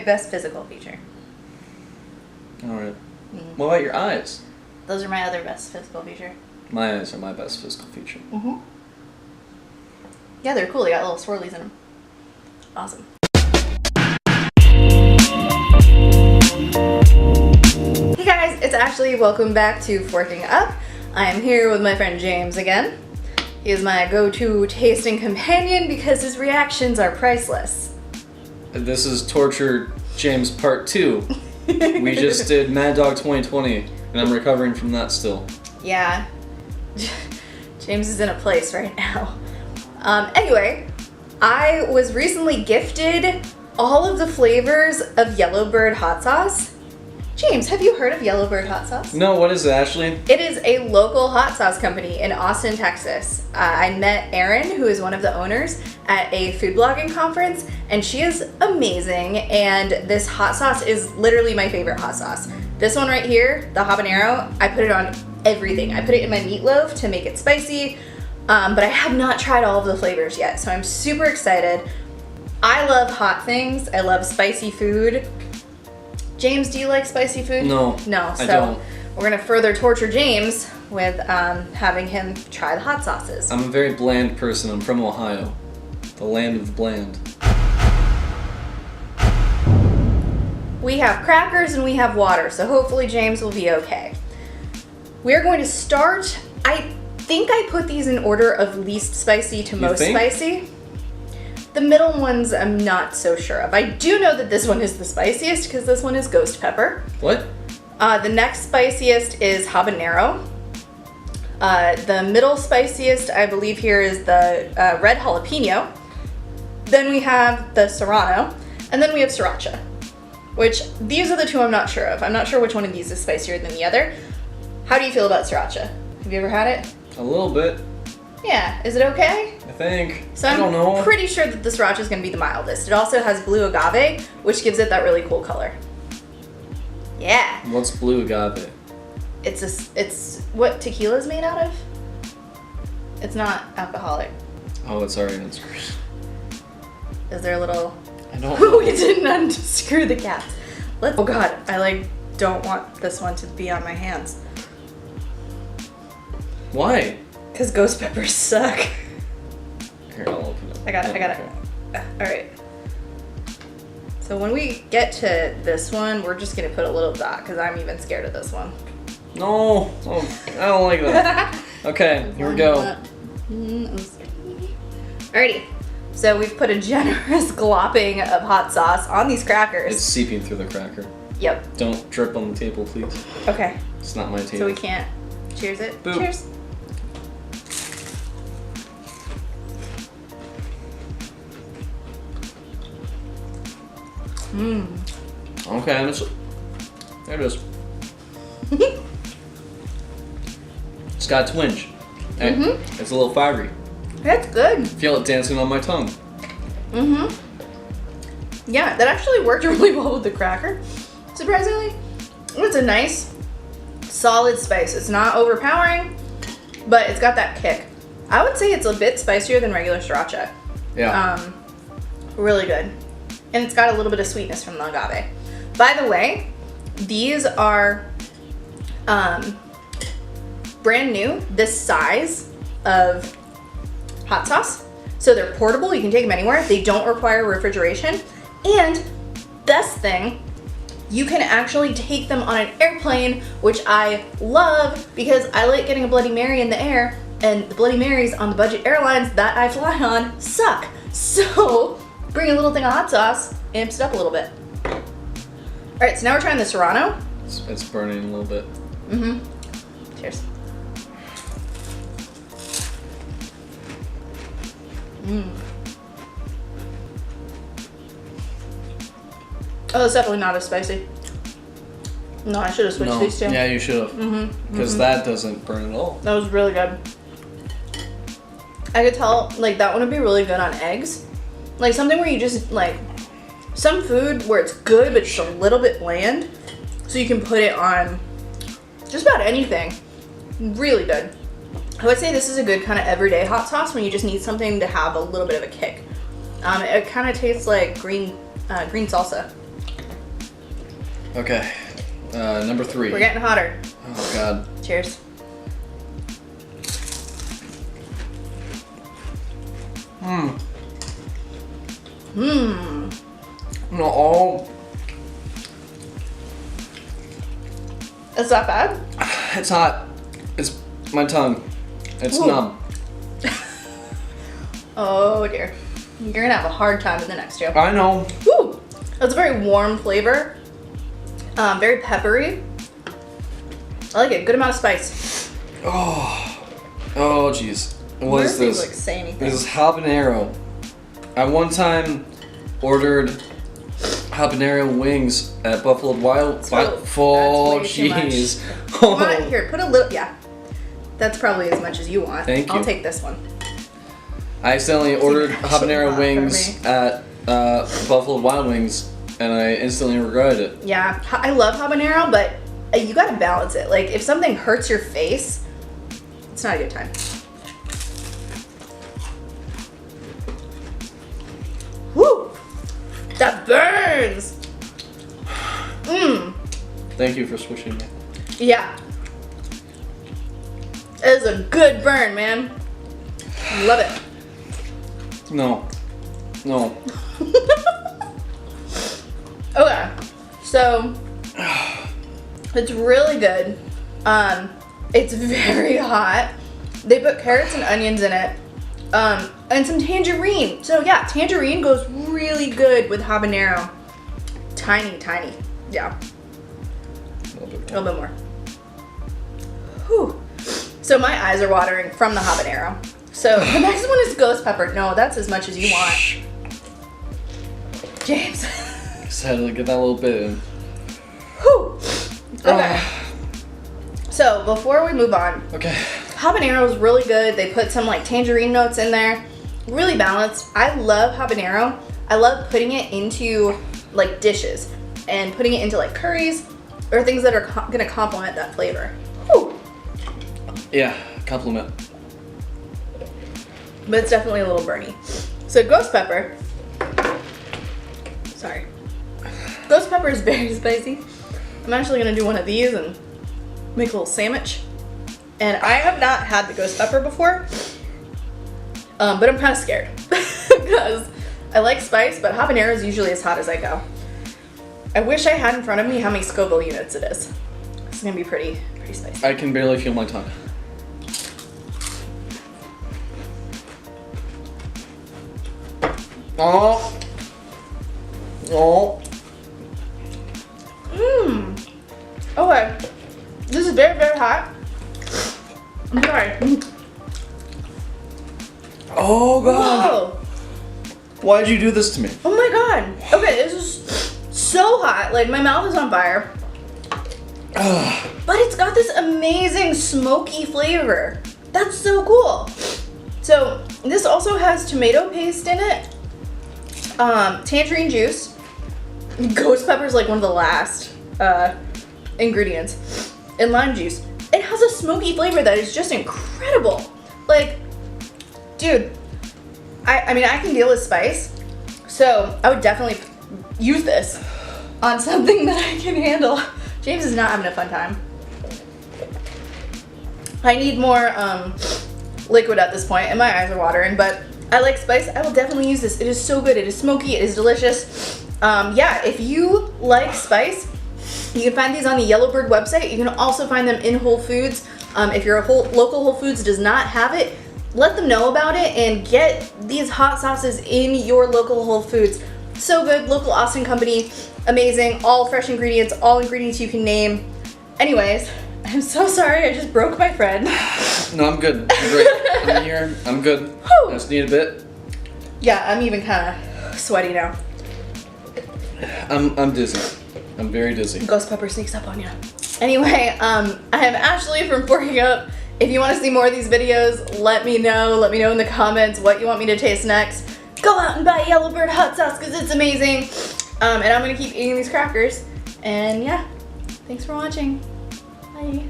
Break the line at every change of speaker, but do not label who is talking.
Best physical feature.
Alright. What about your eyes?
Those are my other best physical feature.
My eyes are my best physical feature.
Yeah, they're cool. They got little swirlies in them. Awesome. Hey guys, it's Ashley. Welcome back to Forking Up. I am here with my friend James again. He is my go-to tasting companion because his reactions are priceless.
This is Torture James Part 2. We just did Mad Dog 2020, and I'm recovering from that still.
Yeah. James is in a place right now. Anyway, I was recently gifted all of the flavors of Yellowbird Hot Sauce. James, have you heard of Yellowbird Hot Sauce?
No, what is it, Ashley?
It is a local hot sauce company in Austin, Texas. I met Erin, who is one of the owners, at a food blogging conference, and she is amazing, and this hot sauce is literally my favorite hot sauce. This one right here, the habanero, I put it on everything. I put it in my meatloaf to make it spicy, but I have not tried all of the flavors yet, so I'm super excited. I love hot things. I love spicy food. James, do you like spicy food?
No,
so
I don't.
We're gonna further torture James with having him try the hot sauces.
I'm a very bland person. I'm from Ohio, the land of the bland.
We have crackers and we have water, so hopefully James will be okay. We're going to start, I think I put these in order of least spicy to most spicy. The middle ones I'm not so sure of. I do know that this one is the spiciest because this one is ghost pepper.
What?
The next spiciest is habanero. The middle spiciest, I believe here, is the red jalapeno. Then we have the serrano, and then we have sriracha, which these are the two I'm not sure of. I'm not sure which one of these is spicier than the other. How do you feel about sriracha? Have you ever had it?
A little bit.
Yeah, is it okay?
I think.
So
I don't know.
I'm pretty sure that the sriracha is going to be the mildest. It also has blue agave, which gives it that really cool color. Yeah.
What's blue agave?
It's what tequila is made out of. It's not alcoholic.
Oh, it's already unscrewed.
Is there a little...
I don't know.
We didn't unscrew the caps. Oh god, I don't want this one to be on my hands.
Why?
Because ghost peppers suck.
Here, I'll open it.
I got it. Alright. So when we get to this one, we're just going to put a little dot because I'm even scared of this one.
No. Oh, I don't like that. Okay, here we go.
Alrighty. So we've put a generous glopping of hot sauce on these crackers.
It's seeping through the cracker.
Yep.
Don't drip on the table, please.
Okay.
It's not my table.
So we can't. Cheers it.
Boop.
Cheers.
Okay, there it is. It's got a twinge. It's a little fiery.
That's good.
Feel it dancing on my tongue.
Yeah, that actually worked really well with the cracker, surprisingly. It's a nice, solid spice. It's not overpowering, but it's got that kick. I would say it's a bit spicier than regular sriracha.
Yeah.
Really good. And it's got a little bit of sweetness from the agave. By the way, these are brand new, this size of hot sauce. So they're portable, you can take them anywhere. They don't require refrigeration. And best thing, you can actually take them on an airplane, which I love because I like getting a Bloody Mary in the air, and the Bloody Marys on the budget airlines that I fly on suck. So bring a little thing of hot sauce, amps it up a little bit. All right, so now we're trying the serrano.
It's burning a little bit.
Cheers. Oh, it's definitely not as spicy. No, I should have switched these two.
Yeah, you should have. Because that doesn't burn at all.
That was really good. I could tell, that one would be really good on eggs. Something where you just, some food where it's good, but it's a little bit bland. So you can put it on just about anything. Really good. I would say this is a good kind of everyday hot sauce when you just need something to have a little bit of a kick. It kind of tastes like green salsa.
Okay. Number 3.
We're getting hotter.
Oh God.
Cheers.
No, all.
It's that bad?
It's hot. It's my tongue. It's
Ooh.
numb.
Oh dear. You're gonna have a hard time in the next two.
I know.
Woo! That's a very warm flavor. Very peppery. I like it. Good amount of spice.
Oh jeez. What is
Doesn't,
this?
like, say anything.
This is habanero. I one time ordered habanero wings at Buffalo Wild.
That's
Oh
way too much.
jeez.
You want it? Here, put a little. Yeah. That's probably as much as you want.
Thank you.
I'll take this one.
I accidentally ordered habanero
hot
wings
for
at Buffalo Wild Wings, and I instantly regretted it.
Yeah, I love habanero, but you gotta balance it. Like, if something hurts your face, it's not a good time. Woo! That burns! Mmm.
Thank you for swishing me.
Yeah. It is a good burn, man. Love it.
No. No.
Okay, so it's really good. It's very hot. They put carrots and onions in it, and some tangerine. So yeah, tangerine goes really good with habanero. Tiny, yeah, a little bit more. Whew. So my eyes are watering from the habanero. So the next one is ghost pepper. No, that's as much as you want. James.
Just had to get that little bit in.
Whew. Okay. So before we move on,
Okay.
habanero is really good. They put some like tangerine notes in there. Really balanced. I love habanero. I love putting it into like dishes and putting it into like curries or things that are gonna complement that flavor. Whew.
Yeah, compliment.
But it's definitely a little burny. So ghost pepper. Sorry. Ghost pepper is very spicy. I'm actually gonna do one of these and make a little sandwich. And I have not had the ghost pepper before, but I'm kind of scared because I like spice, but habanero is usually as hot as I go. I wish I had in front of me how many Scoville units it is. It's gonna be pretty spicy.
I can barely feel my tongue. Oh.
Okay. This is very, very hot. I'm sorry.
Oh God.
Whoa.
Why'd you do this to me?
Oh my God. Okay, this is so hot. Like, my mouth is on fire. But it's got this amazing smoky flavor. That's so cool. So this also has tomato paste in it, tangerine juice. Ghost pepper is like one of the last ingredients, and lime juice. It has a smoky flavor that is just incredible. Like, dude, I mean, I can deal with spice, so I would definitely use this on something that I can handle. James is not having a fun time. I need more liquid at this point, and my eyes are watering, but I like spice. I will definitely use this. It is so good. It is smoky. It is delicious. Yeah, if you like spice, you can find these on the Yellowbird website. You can also find them in Whole Foods. If your local Whole Foods does not have it, let them know about it and get these hot sauces in your local Whole Foods. So good. Local Austin company. Amazing. All fresh ingredients. All ingredients you can name. Anyways, I'm so sorry. I just broke my friend.
No, I'm good. I'm great. I'm here. I'm good.
Whew.
I just need a bit.
Yeah, I'm even kind of sweaty now.
I'm dizzy. I'm very dizzy.
Ghost pepper sneaks up on you. Anyway, I am Ashley from Forking Up. If you want to see more of these videos, let me know. Let me know in the comments what you want me to taste next. Go out and buy Yellowbird Hot Sauce because it's amazing. And I'm going to keep eating these crackers. And yeah, thanks for watching. Bye.